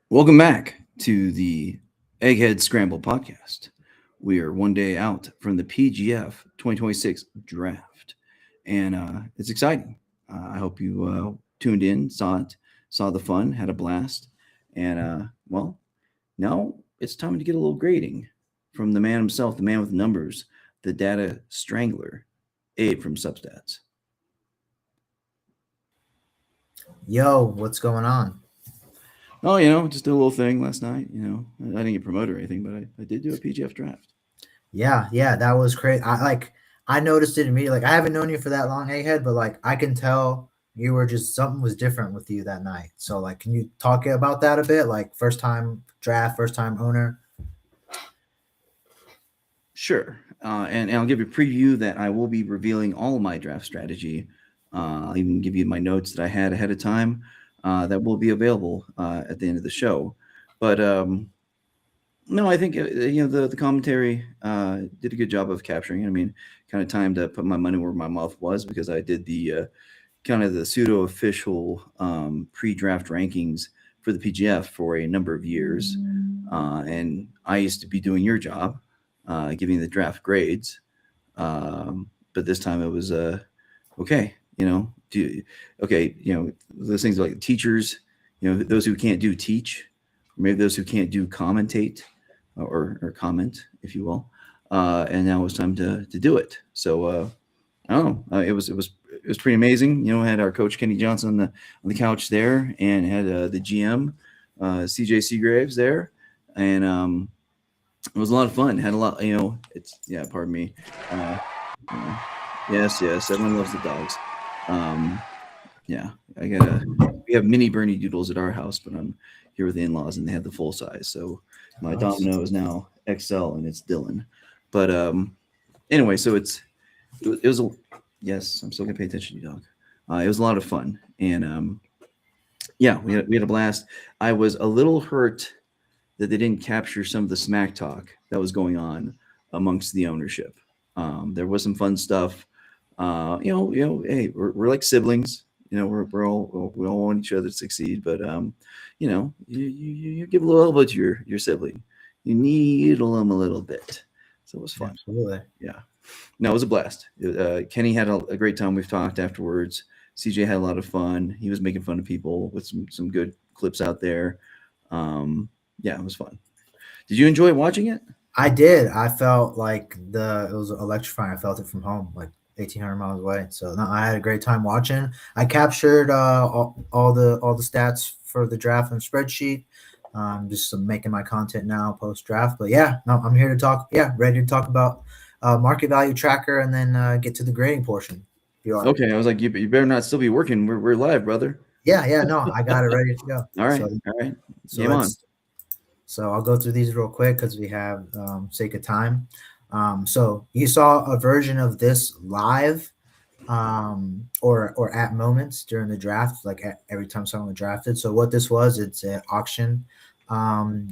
Welcome back to the Egghead Scramble podcast. We are one day out from the PGF 2026 draft, and it's exciting. I hope you tuned in, saw it, saw the fun, had a blast, and now it's time to get a little grading from the man himself, the man with numbers, the data strangler, Abe from Substats. Yo, what's going on? Oh, just did a little thing last night. I didn't get promoted or anything, but I did do a PGF draft. Yeah, that was crazy. I noticed it immediately. Like I haven't known you for that long, Egghead, but like I can tell you were just something was different with you that night. So like, can you talk about that a bit? Like first time draft, first time owner. Sure. And I'll give you a preview that I will be revealing all of my draft strategy. I'll even give you my notes that I had ahead of time that will be available at the end of the show. But no, I think the commentary did a good job of capturing it. I mean, kind of time to put my money where my mouth was because I did the kind of the pseudo official pre-draft rankings for the PGF for a number of years, and I used to be doing your job, giving the draft grades. But this time it was okay. Those things like teachers, those who can't do teach, or maybe those who can't do commentate or comment, if you will. And now it's time to do it. So I don't know. It was pretty amazing. Had our coach Kenny Johnson on the couch there, and had the GM CJ Seagraves there, and it was a lot of fun. Had a lot. Pardon me. Yes. Everyone loves the dogs. Yeah, we have mini Bernie doodles at our house, but I'm here with the in-laws and they have the full size. So my Domino is now XL and it's Dylan. But anyway, so it was yes, I'm still gonna pay attention to you, dog. It was a lot of fun, and yeah, we had a blast. I was a little hurt that they didn't capture some of the smack talk that was going on amongst the ownership. There was some fun stuff. Hey, we're like siblings. We all want each other to succeed, but you give a little elbow to your sibling. You needle them a little bit, so it was fun. Absolutely. Yeah, no, it was a blast. Kenny had a great time. We've talked afterwards. CJ had a lot of fun. He was making fun of people with some good clips out there. Yeah, it was fun. Did you enjoy watching it? I did. I felt like it was electrifying. I felt it from home, like 1,800 miles away. So no, I had a great time watching. I captured all the stats for the draft and spreadsheet. Just making my content now post draft. But yeah, no, I'm here to talk. Yeah, ready to talk about market value tracker and then get to the grading portion. Okay, I was like, you better not still be working. We're live, brother. Yeah, no, I got it ready to go. All right. Game on. So I'll go through these real quick because we have sake of time. So you saw a version of this live or at moments during the draft, like every time someone was drafted. So what this was, it's an auction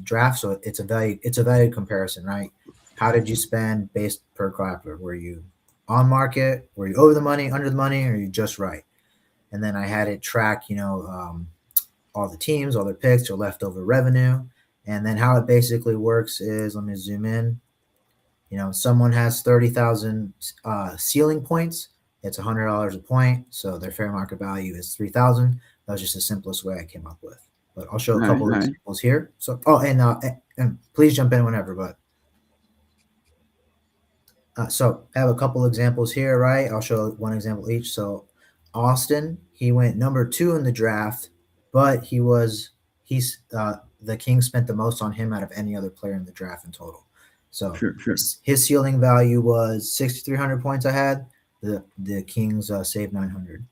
draft. So it's a value comparison, right? How did you spend based per grappler? Were you on market? Were you over the money, under the money, or are you just right? And then I had it track, all the teams, all their picks, their leftover revenue. And then how it basically works is, let me zoom in. Someone has 30,000 ceiling points. It's $100 a point, so their fair market value is 3,000. That was just the simplest way I came up with. But I'll show a couple of examples here. So, and please jump in whenever. But so I have a couple examples here, right? I'll show one example each. So Austin, he went number 2 in the draft, but he's the King spent the most on him out of any other player in the draft in total. So sure. His ceiling value was 6,300 points. I had the Kings saved 900.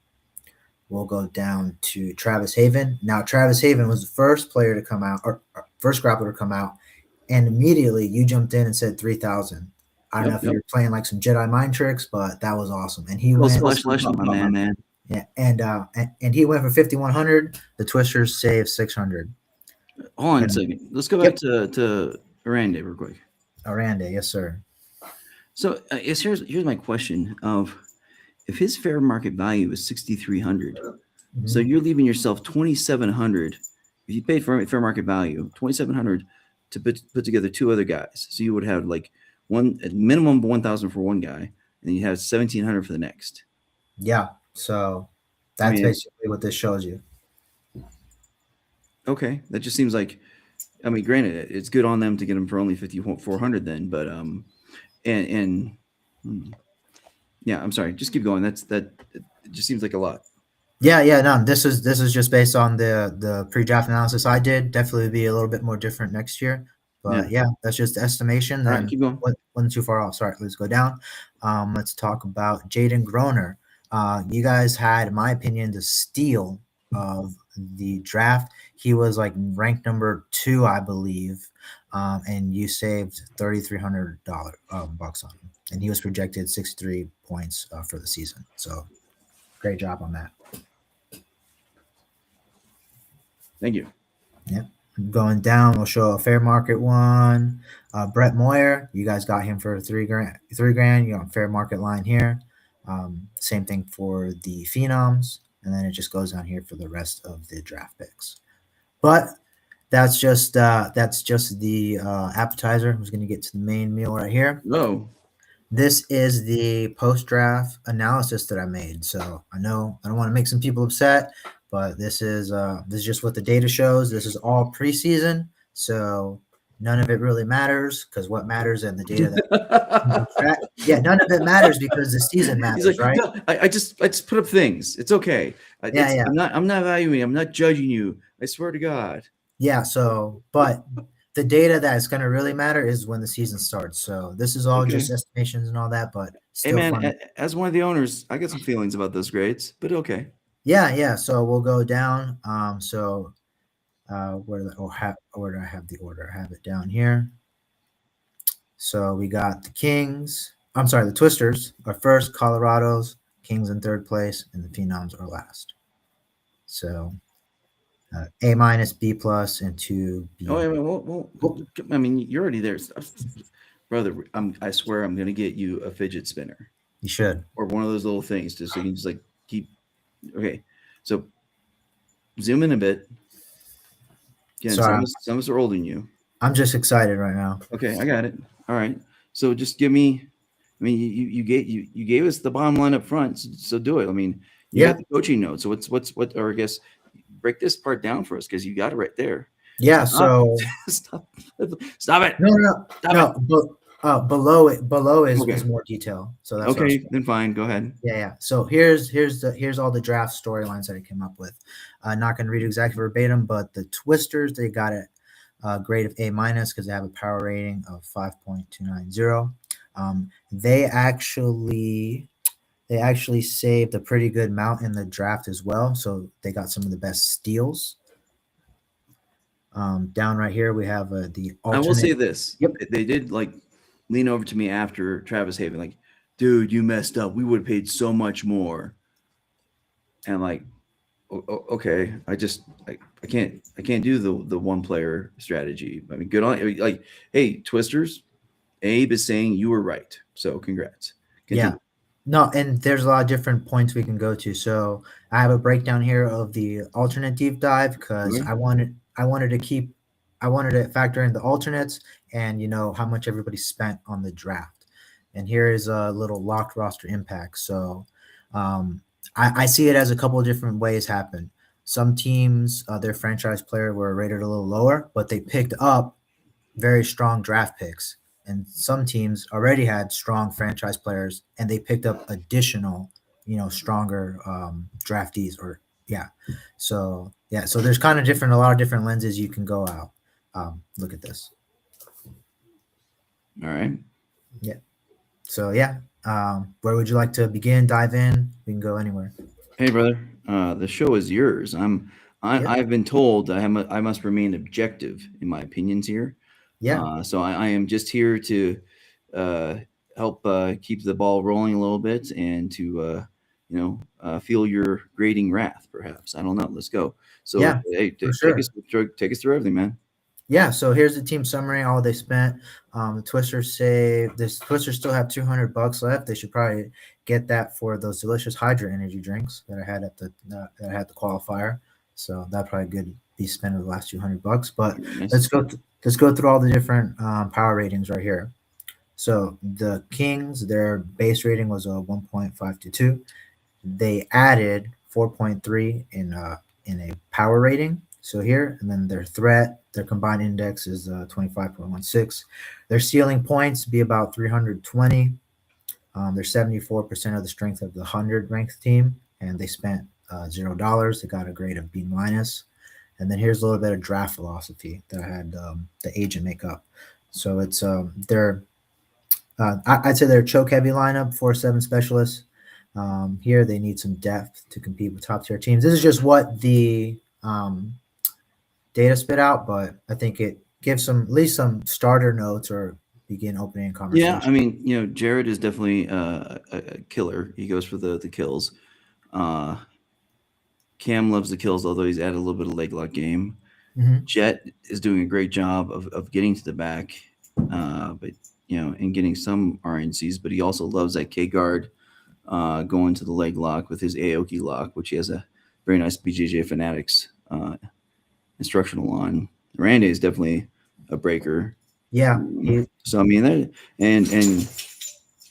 We'll go down to Travis Haven. Now Travis Haven was the first player to come out, or first grappler to come out, and immediately you jumped in and said 3,000. I don't know if you're playing like some Jedi mind tricks, but that was awesome. And he went, my man. Yeah, and he went for 5,100. The Twisters saved 600. Hold on a second. Let's go back to Aranda real quick. Aranda, yes, sir. So here's my question of if his fair market value is 6,300, so you're leaving yourself 2,700 if you paid fair market value, 2,700 to put together two other guys, so you would have like one at minimum 1,000 for one guy, and then you have 1,700 for the next. Yeah. So I that's mean, basically what this shows you. okay, that just seems like. I mean, granted, it's good on them to get them for only 5,400 then, but and yeah, I'm sorry, just keep going. It just seems like a lot. Yeah. No, this is just based on the pre-draft analysis I did. Definitely be a little bit more different next year. Yeah. But yeah, that's just the estimation. All right, Then keep going. wasn't too far off. Sorry, let's go down. Let's talk about Jaden Groner. You guys had, in my opinion, the steal of the draft. He was like ranked number 2, I believe, and you saved $3,300 bucks on him, and he was projected 63 points for the season. So great job on that. Thank you. Yep. Going down, we'll show a fair market one. Brett Moyer, you guys got him for $3,000. $3,000. You got fair market line here. Same thing for the phenoms, and then it just goes down here for the rest of the draft picks. But that's just the appetizer. Who's going to get to the main meal right here? No. This is the post-draft analysis that I made. So I know I don't want to make some people upset, but this is just what the data shows. This is all preseason, so none of it really matters because what matters in the data that none of it matters because the season matters, He's like, right? no, I just put up things. It's okay. Yeah. I'm not evaluating. I'm not judging you. I swear to God. Yeah. So, but the data that is going to really matter is when the season starts. So this is all Okay. just estimations and all that, but Hey still man, fun. as one of the owners, I got some feelings about those grades, but okay. Yeah. So we'll go down. Where did I have the order? I have it down here. So we got the Kings. I'm sorry, the Twisters are first, Colorado's, Kings in third place, and the Phenoms are last. So A minus, B plus, and 2B. Oh, yeah, well, I mean, you're already there, brother. I swear, I'm gonna get you a fidget spinner. You should. Or one of those little things, just so you can just like keep. Okay, so zoom in a bit. Again, Sorry, some of us are older than you. I'm just excited right now. Okay, I got it. All right. So just give me. I mean, you gave us the bottom line up front, so do it. I mean, you got the coaching notes. So what? Or I guess break this part down for us because you got it right there. Yeah. Stop. So stop it. No. Below is Okay. more detail. So that's Okay. Then fine. Go ahead. Yeah. So here's all the draft storylines that I came up with. Not going to read exactly verbatim, but the Twisters, they got a grade of A minus because they have a power rating of 5.290. They actually saved a pretty good amount in the draft as well. So they got some of the best steals. Down right here, we have the alternate. I will say this. Yep. They did like lean over to me after Travis Haven, like, dude, you messed up. We would have paid so much more. And I'm like, okay, I can't do the one player strategy. I mean, good on like, hey, Twisters, Abe is saying you were right. So congrats. Continue. Yeah. No, and there's a lot of different points we can go to. So I have a breakdown here of the alternate deep dive because Okay. I wanted to factor in the alternates and how much everybody spent on the draft. And here is a little locked roster impact. So I see it as a couple of different ways happen. Some teams, their franchise player were rated a little lower, but they picked up very strong draft picks. And some teams already had strong franchise players and they picked up additional, stronger draftees so there's kind of a lot of different lenses you can go out. Look at this. All right. Yeah. So where would you like to begin? Dive in. We can go anywhere. Hey, brother. The show is yours. I've been told I must remain objective in my opinions here. Yeah. So I am just here to help keep the ball rolling a little bit and to feel your grading wrath, perhaps. I don't know. Let's go. So hey, take us through everything, man. Yeah, so here's the team summary. All they spent. The Twisters still have $200 left. They should probably get that for those delicious Hydra energy drinks that I had at the qualifier. So that's probably be spent over the last $200. But Nice. let's go through all the different power ratings right here. So the Kings, their base rating was a 1.522. They added 4.3 in a power rating. So here, and then their threat, their combined index is 25.16. Their ceiling points be about 320. They're 74% of the strength of the 100 ranked team, and they spent $0. They got a grade of B minus. And then here's a little bit of draft philosophy that I had the agent make up. So it's I'd say they're a choke heavy lineup, 4-7 specialists. Here they need some depth to compete with top tier teams. This is just what the data spit out, but I think it gives some at least some starter notes or begin opening conversation. Yeah, I mean, Jared is definitely a killer. He goes for the kills. Cam loves the kills, although he's added a little bit of leg lock game. Mm-hmm. Jet is doing a great job of getting to the back, but and getting some RNCs. But he also loves that K guard going to the leg lock with his Aoki lock, which he has a very nice BJJ Fanatics instructional on. Randy is definitely a breaker. Yeah. So I mean, and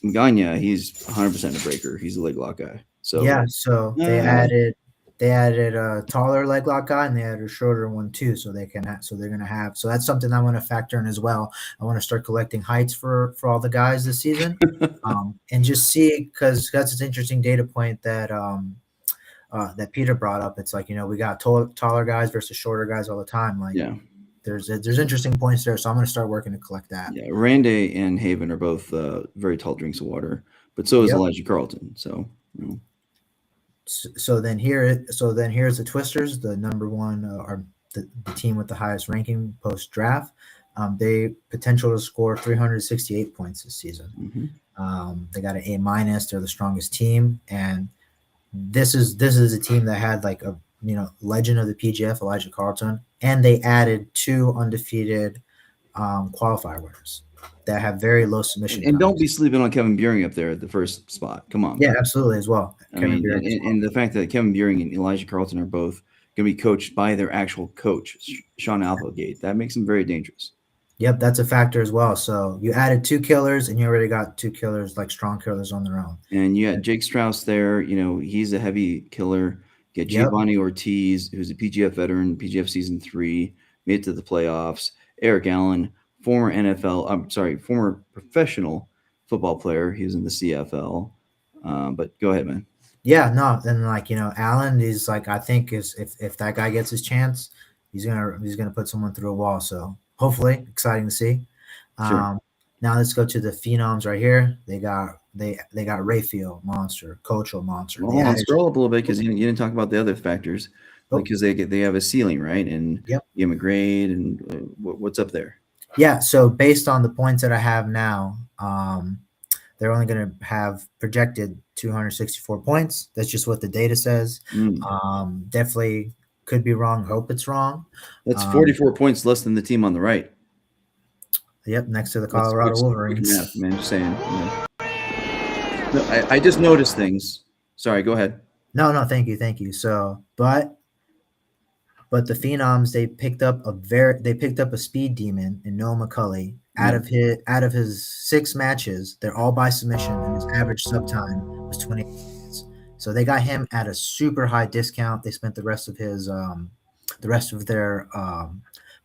Magana, he's 100% a breaker. He's a leg lock guy. So yeah, so they added a taller leg lock guy and they added a shorter one too, so they're gonna have so that's something I want to factor in as well. I want to start collecting heights for all the guys this season, and just see because that's an interesting data point that that Peter brought up. It's like we got taller guys versus shorter guys all the time. Like there's interesting points there, so I'm gonna start working to collect that. Yeah, Randy and Haven are both very tall drinks of water, but so is Elijah Carlton. So. So then here's the Twisters, the number one or the team with the highest ranking post draft. They potential to score 368 points this season. Mm-hmm. They got an A minus. They're the strongest team, and this is a team that had like a legend of the PGF, Elijah Carlton, and they added 2 undefeated qualifier winners that have very low submission. And don't be sleeping on Kevin Buring up there at the first spot. Come on. Yeah, absolutely as well. And the fact that Kevin Buring and Elijah Carlton are both going to be coached by their actual coach, Sean Applegate, that makes them very dangerous. Yep, that's a factor as well. So you added 2 killers, and you already got 2 killers, like strong killers on their own. And you got Jake Strauss there. He's a heavy killer. You got Giovanni Ortiz, who's a PGF veteran, PGF season 3, made it to the playoffs. Eric Allen, former professional football player. He was in the CFL. But go ahead, man. Yeah, no, and Allen is like, I think if that guy gets his chance, he's gonna put someone through a wall. So hopefully, exciting to see. Sure. Now let's go to the phenoms right here. They got Raphael Monster, Cocho Monster. Well, scroll up a little bit because you didn't talk about the other factors, because they have a ceiling, right? And you have a grade, and what's up there? Yeah, so based on the points that I have now, they're only going to have projected 264 points. That's just what the data says. Definitely could be wrong. Hope it's wrong. That's 44 points less than the team on the right. Yep, next to the Colorado Wolverines. Math, man, just saying. No, I just noticed things. Sorry, go ahead. No, thank you. So, but the Phenoms, they picked up a speed demon in Noah McCulley. Out of his 6 matches, they're all by submission, and his average sub time was 20 minutes. So they got him at a super high discount. They spent the rest of their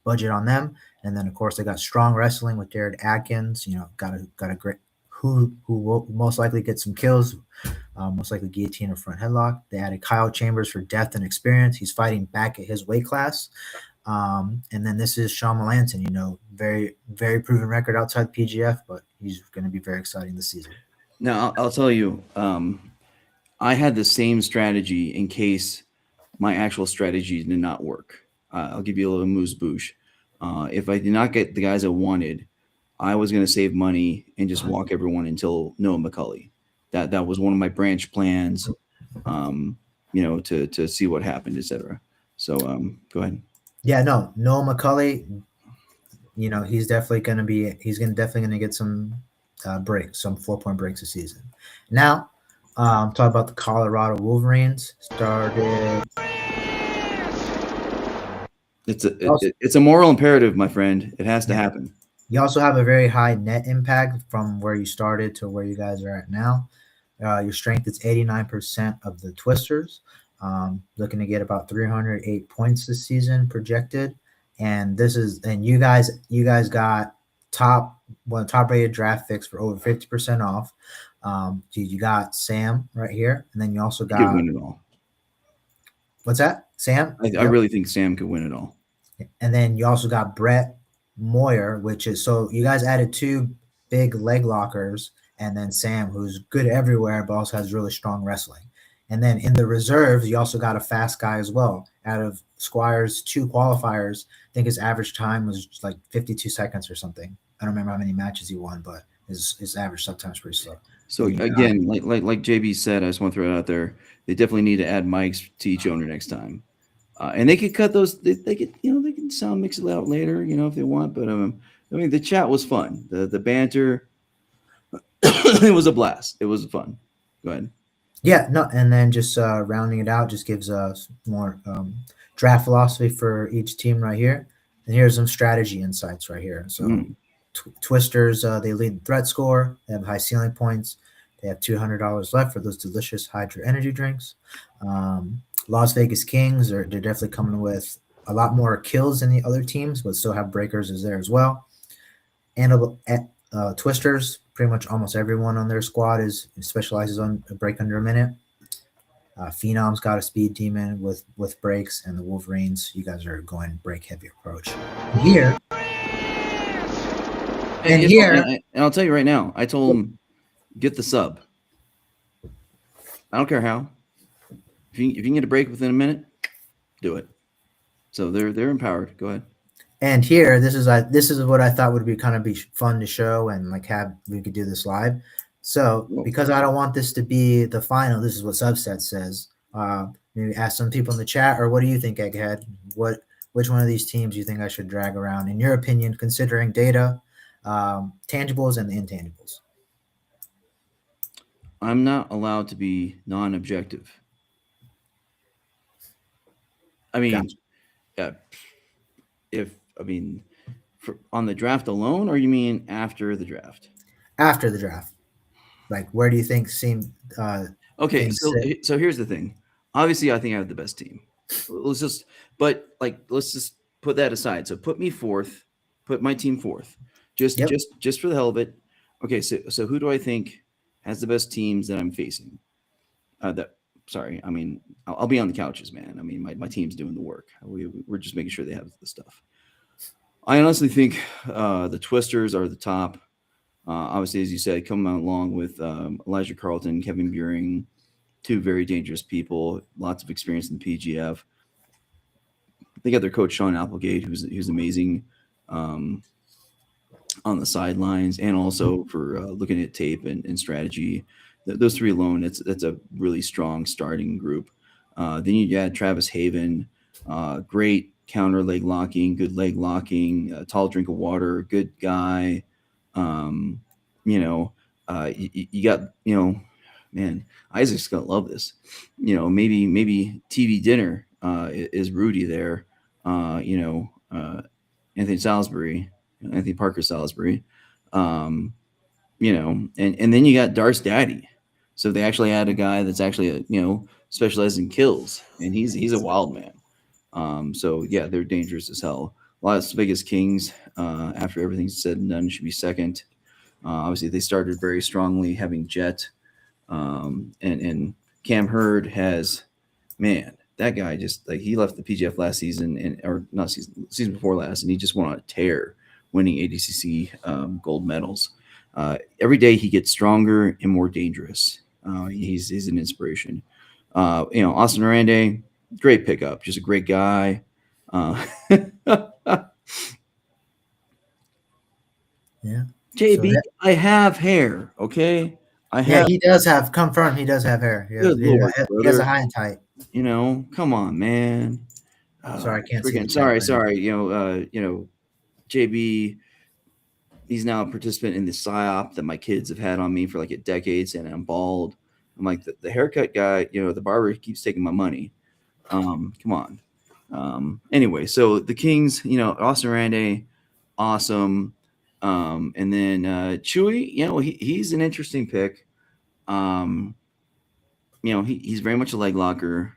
budget on them, and then of course they got strong wrestling with Jared Atkins. Got a great who will most likely get some kills, most likely guillotine or front headlock. They added Kyle Chambers for depth and experience. He's fighting back at his weight class. And then this is Sean Melanson, very, very proven record outside PGF, but he's going to be very exciting this season. Now, I'll tell you, I had the same strategy in case my actual strategy did not work. I'll give you a little moose bouche. If I did not get the guys I wanted, I was going to save money and just walk everyone until Noah McCulley. That was one of my branch plans, to see what happened, etc. So go ahead. Yeah, no, Noah McCulley, he's definitely going to get some breaks, some 4-point breaks this season. Now, talk about the Colorado Wolverines. Started It's a moral imperative, my friend. It has to happen. You also have a very high net impact from where you started to where you guys are at now. Your strength is 89% of the twisters. Looking to get about 308 points this season projected. And you guys got top rated draft picks for over 50% off. You got Sam right here, and then you also He could got win it all. what's that? Sam? I Yep. really think Sam could win it all. And then you also got Brett Moyer, which is so you guys added two big leg lockers, and then Sam, who's good everywhere, but also has really strong wrestling. And then in the reserves, you also got a fast guy as well. Out of Squire's two qualifiers, I think his average time was like 52 seconds or something. I don't remember how many matches he won, but his average sometimes pretty slow. So again, like JB said, I just want to throw it out there. They definitely need to add mics to each owner next time. And they could cut those. They could, they can sound mix it out later, if they want. But I mean, the chat was fun. The banter, it was a blast. It was fun. Go ahead. Yeah, no, and then just rounding it out just gives us more draft philosophy for each team right here. And here's some strategy insights right here. So Twisters, they lead the threat score. They have high ceiling points. They have $200 left for those delicious Hydra energy drinks. Las Vegas Kings, they're definitely coming with a lot more kills than the other teams, but still have breakers is there as well. And Twisters, pretty much almost everyone on their squad specializes on a break under a minute. Phenom's got a speed demon with breaks, and the Wolverines, you guys are going break heavy approach. Here, and I'll tell you right now, I told him, get the sub. I don't care how. If you can get a break within a minute, do it. So they're empowered. Go ahead. And here, this is what I thought would be fun to show and we could do this live. So because I don't want this to be the final, this is what Subset says. Maybe ask some people in the chat, or what do you think, Egghead? Which one of these teams do you think I should drag around, in your opinion, considering data, tangibles, and the intangibles? I'm not allowed to be non-objective. I mean, gotcha. On the draft alone, or you mean after the draft? After the draft, like where do you think seem? Okay, so here's the thing. Obviously, I think I have the best team. Let's just put that aside. So put me fourth. Put my team fourth. Just for the hell of it. Okay, so who do I think has the best teams that I'm facing? I mean, I'll be on the couches, man. I mean, my team's doing the work. We're just making sure they have the stuff. I honestly think the Twisters are the top. Obviously, as you said, coming out along with Elijah Carlton, Kevin Buring, two very dangerous people, lots of experience in the PGF. They got their coach, Sean Applegate, who's amazing on the sidelines, and also for looking at tape and strategy. Those three alone, that's a really strong starting group. Then you add Travis Haven, great counter leg locking, good leg locking, tall drink of water, good guy. You got, man, Isaac's gonna love this. Maybe TV dinner is Rudy there. Anthony Parker Salisbury. And then you got Darce Daddy. So they actually had a guy that's actually specialized in kills, and he's a wild man. So yeah, they're dangerous as hell. Las Vegas Kings, after everything's said and done, should be second. Obviously, they started very strongly, having Jet, and Cam Hurd has, man, that guy just he left the PGF last season or not season before last, and he just went on a tear, winning ADCC gold medals. Every day he gets stronger and more dangerous. He's an inspiration. Austin Arande, great pickup, just a great guy. Yeah. JB, I have hair. Okay, he does have confirmed. He does have hair. He has a high and tight. Come on, man. Sorry, I can't see. Sorry. JB, he's now a participant in the PSYOP that my kids have had on me for like a decade, saying I'm bald. I'm like the haircut guy. The barber keeps taking my money. Come on. Anyway, so the Kings, Austin Rande, awesome. And then Chewy, he's an interesting pick. Um, he's very much a leg locker.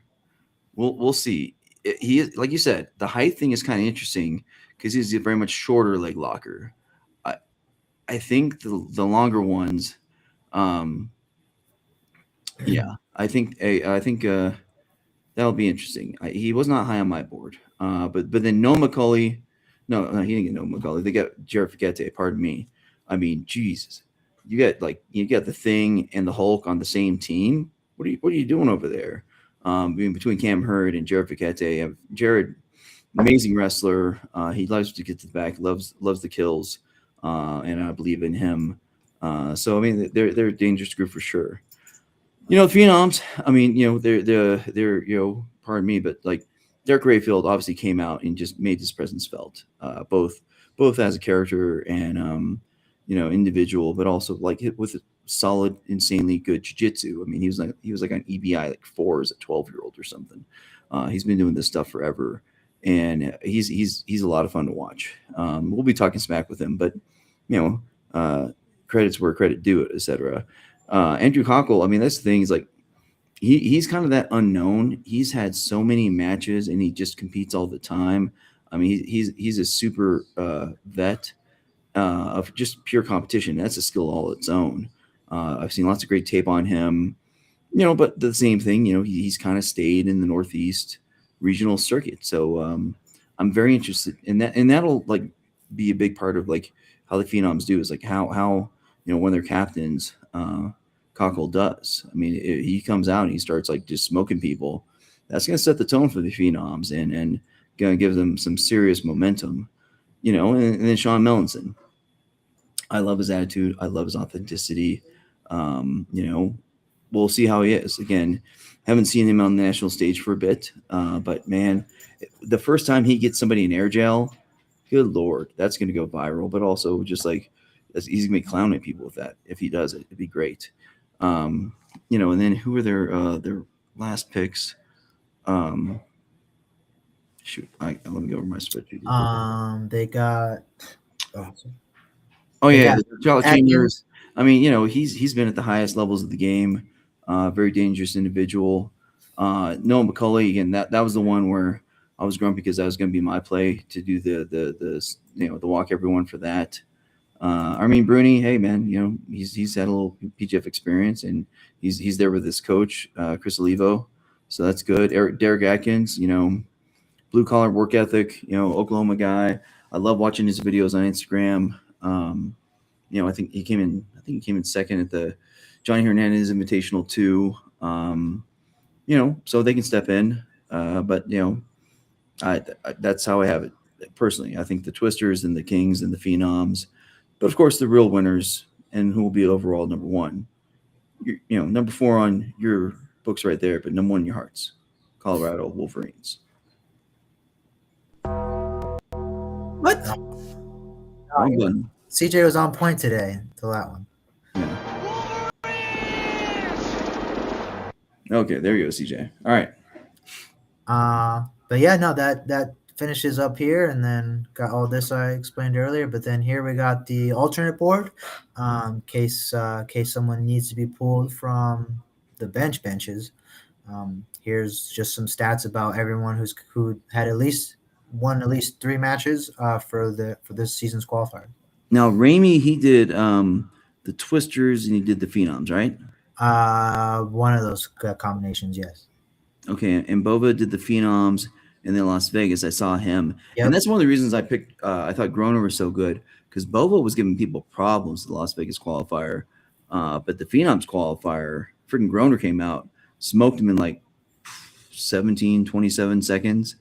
We'll see. He is, like you said, the height thing is kind of interesting because he's a very much shorter leg locker. I I think the longer ones, um, yeah, I think that'll be interesting. He was not high on my board, but then no McCulley, no, he didn't get no McCulley. They got Jared Fagete. Pardon me. I mean, Jesus, you got the Thing and the Hulk on the same team. What are you doing over there? Between Cam Hurd and Jared Fagete, Jared, amazing wrestler. He loves to get to the back, loves the kills, and I believe in him. So I mean, they're a dangerous group for sure. The Phenoms, I mean, they're pardon me, but like Derek Rayfield obviously came out and just made his presence felt, both as a character and individual, but also like with a solid, insanely good jiu-jitsu. I mean, he was like on EBI like 4 as a 12-year-old or something. He's been doing this stuff forever, and he's a lot of fun to watch. We'll be talking smack with him, but credits where credit due, etc. Andrew Cockle, I mean, that's the thing. He's like he's kind of that unknown. He's had so many matches and he just competes all the time. I mean, he's a super vet of just pure competition. That's a skill all its own. I've seen lots of great tape on him. But the same thing. He's kind of stayed in the Northeast regional circuit. So I'm very interested in that, and that'll like be a big part of like how the Phenoms do is like how when they're captains. Cockle does. I mean, he comes out and he starts like just smoking people. That's going to set the tone for the Phenoms and going to give them some serious momentum. And then Sean Mellinson. I love his attitude. I love his authenticity. We'll see how he is. Again, haven't seen him on the national stage for a bit, but man, the first time he gets somebody in air jail, good Lord, that's going to go viral. But also just like he's going to be clowning people with that. If he does it, it'd be great. And then who are their last picks? Shoot, let me go over my spreadsheet. They got. Oh they yeah, got Charlotte Atkins. Chambers. I mean, he's been at the highest levels of the game. Very dangerous individual. Noah McCulley, again, that was the one where I was grumpy because that was going to be my play to do the walk everyone for that. Armin Bruni, hey man, he's had a little PGF experience and he's there with his coach Chris Olivo, so that's good. Derek Atkins, blue collar work ethic, Oklahoma guy. I love watching his videos on Instagram. I think he came in second at the Johnny Hernandez Invitational 2. So they can step in, but that's how I have it personally. I think the Twisters and the Kings and the Phenoms. But of course, the real winners and who will be overall number one. Number 4 on your books right there, but number 1 in your hearts, Colorado Wolverines. What? Wrong button. CJ was on point today to that one. Yeah. Okay, there you go, CJ. All right. But yeah, no, that finishes up here, and then got all this I explained earlier. But then here we got the alternate board, case someone needs to be pulled from the benches. Here's just some stats about everyone who had at least 3 matches for this season's qualifier. Now, Ramey, he did the Twisters and he did the Phenoms, right? One of those combinations, yes. Okay, and Bova did the Phenoms, and then Las Vegas, I saw him. Yep. And that's one of the reasons I picked, I thought Groner was so good, because Bova was giving people problems the Las Vegas qualifier. But the Phenoms qualifier, freaking Groner came out, smoked him in like 17, 27 seconds.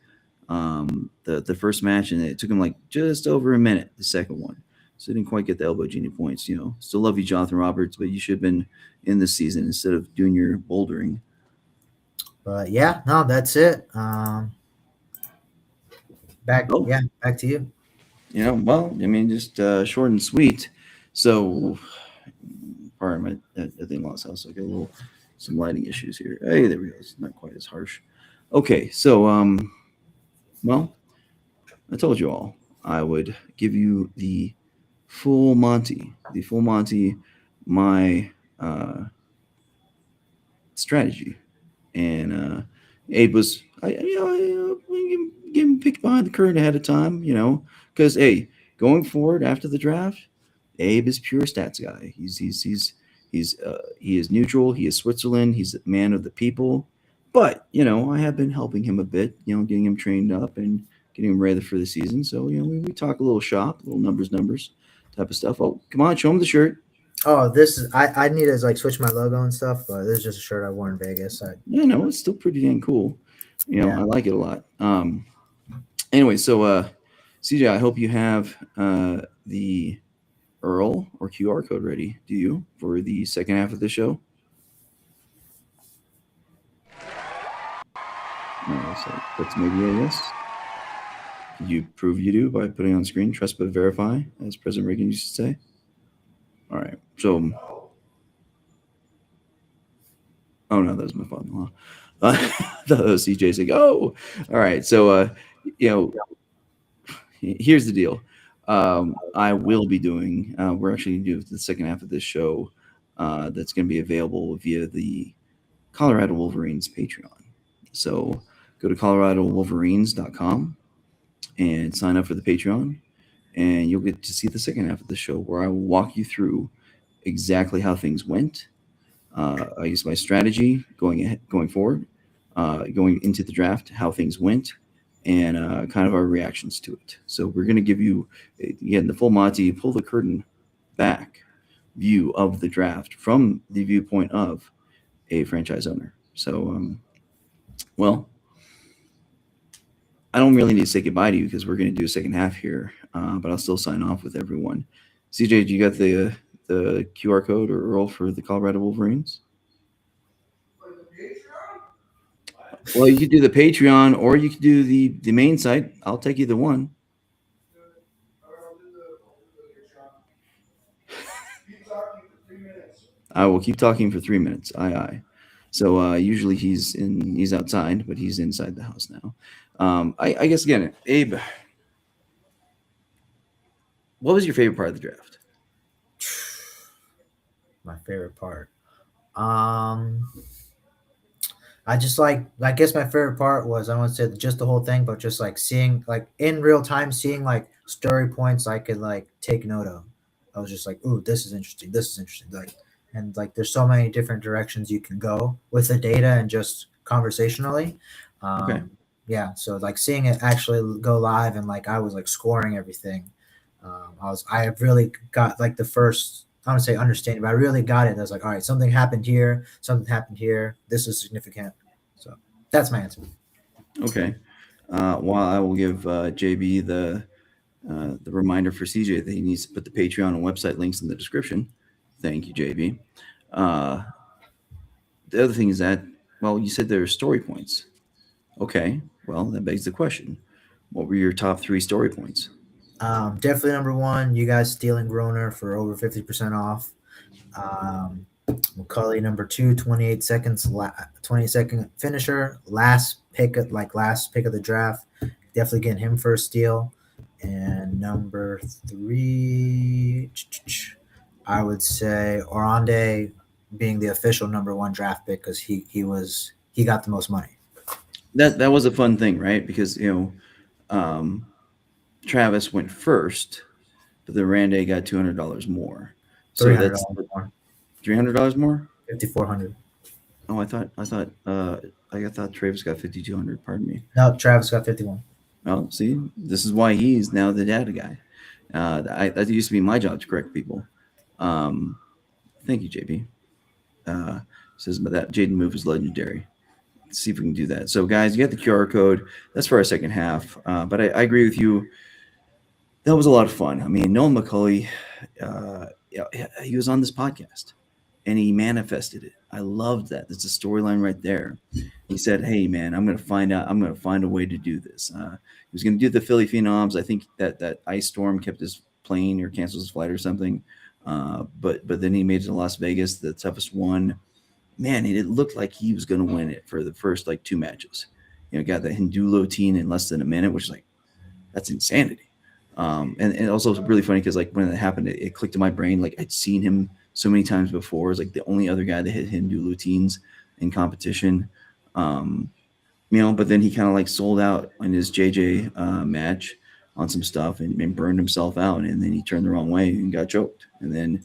The first match, and it took him like just over a minute, the second one. So didn't quite get the elbow genie points. Still love you, Jonathan Roberts, but you should have been in this season instead of doing your bouldering. But yeah, no, that's it. Back to you. Well, I mean, just short and sweet. So, pardon my thing lost house. I got some lighting issues here. Hey, there we go. It's not quite as harsh. Okay, so Well, I told you all I would give you full Monty, the full Monty, my strategy. And Abe was, give him picked behind the curtain ahead of time, because hey, going forward after the draft, Abe is pure stats guy. He is neutral. He is Switzerland. He's a man of the people. But I have been helping him a bit, getting him trained up and getting him ready for the season. So we talk a little shop, a little numbers type of stuff. Oh, come on, show him the shirt. Oh, this is I need to like switch my logo and stuff, but this is just a shirt I wore in Vegas. Yeah, no, it's still pretty dang cool. Yeah. I like it a lot. Anyway, so CJ, I hope you have the Earl or QR code ready. Do you for the second half of the show? No, so that's maybe a yes. You prove you do by putting on screen. Trust but verify, as President Reagan used to say. All right. So, oh no, that was my father-in-law. That was CJ saying, "Oh, all right." So, here's the deal. I will be doing. We're actually going to do the second half of this show. That's going to be available via the Colorado Wolverines Patreon. So go to coloradowolverines.com and sign up for the Patreon, and you'll get to see the second half of the show where I will walk you through exactly how things went. I use my strategy going forward, going into the draft, how things went, and kind of our reactions to it. So we're going to give you, again, the full Monty, pull the curtain back view of the draft from the viewpoint of a franchise owner. So, well, I don't really need to say goodbye to you because we're going to do a second half here, but I'll still sign off with everyone. CJ, do you got the QR code or Earl for the Colorado Wolverines? Well, you could do the Patreon or you could do the main site. I'll take either one. I will keep talking for 3 minutes. Aye, aye. So usually he's outside, but he's inside the house now. I guess again, Abe, what was your favorite part of the draft? My favorite part. I just I guess my favorite part was, I won't say just the whole thing, but just like seeing like in real time, seeing like story points I could like take note of. I was just like, ooh, this is interesting. This is interesting. Like, and like there's so many different directions you can go with the data and just conversationally. Okay. Yeah. So like seeing it actually go live and like I was like scoring everything. I really got like the first, I don't say understanding, but I really got it. I was like, all right, something happened here, something happened here. This is significant. So that's my answer. Okay. While I will give JB the reminder for CJ that he needs to put the Patreon and website links in the description. Thank you, JB. The other thing is that, well, you said there are story points. Okay. Well, that begs the question: what were your top 3 story points? Definitely number one, you guys stealing Groner for over 50% off. McCulley number 2, 28 seconds, 20-second finisher, last pick of the draft. Definitely getting him first steal. And number 3, I would say Orande being the official number 1 draft pick because he got the most money. That was a fun thing, right? Because Travis went first, but the Rande got $200 more. So $300 that's more. $300 more. 5,400. Oh, I thought Travis got 5,200. Pardon me. No, Travis got 51. Well, see, this is why he's now the data guy. That used to be my job to correct people. Thank you, JB. Says that Jaden move is legendary. Let's see if we can do that. So, guys, you got the QR code. That's for our second half. But I agree with you. That was a lot of fun. I mean, Nolan McCulley, he was on this podcast, and he manifested it. I loved that. There's a storyline right there. He said, "Hey, man, I'm going to find out. I'm going to find a way to do this." He was going to do the Philly Phenoms. I think that ice storm kept his plane or canceled his flight or something. But then he made it to Las Vegas, the toughest one. Man, it looked like he was going to win it for the first like 2 matches. got the Hindulo teen in less than a minute, which is like, that's insanity. And also it's really funny because like when it happened, it clicked in my brain. Like I'd seen him so many times before. It was like the only other guy that hit Hindu teens in competition. Um, but then he kind of like sold out in his JJ match on some stuff and burned himself out. And then he turned the wrong way and got choked. And then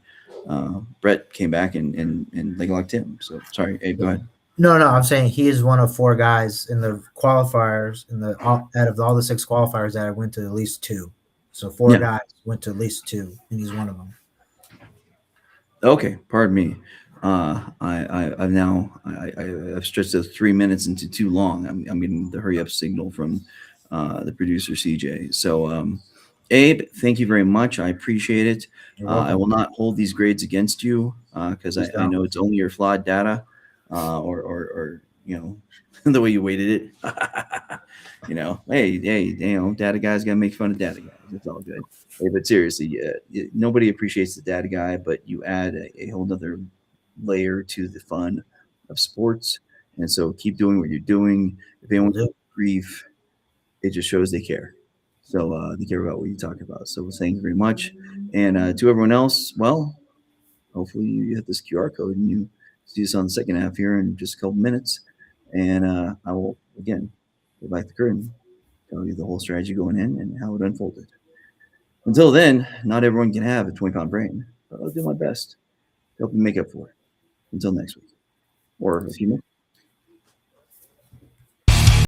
Brett came back and leg locked him. So sorry, Abe, go ahead. No, no, I'm saying he is one of 4 guys in the qualifiers out of all the 6 qualifiers that I went to at least 2. So 4 Yeah. guys went to at least 2, and he's one of them. Okay, pardon me. I've now I've stretched those 3 minutes into too long. I'm getting the hurry up signal from the producer CJ. So Abe, thank you very much. I appreciate it. I will not hold these grades against you because I know it's only your flawed data or the way you weighted it. Hey, data guys got to make fun of data guys. It's all good. Hey, but seriously, nobody appreciates the data guy, but you add a whole nother layer to the fun of sports. And so keep doing what you're doing. If anyone gets grief, it just shows they care. So they care about what you talk about. So thank you very much. And to everyone else, well, hopefully you hit this QR code and you see us on the second half here in just a couple minutes. And I will, again, go back the curtain, tell you the whole strategy going in and how it unfolded. Until then, not everyone can have a 20-pound brain, but I'll do my best to help you make up for it. Until next week, or a few minutes.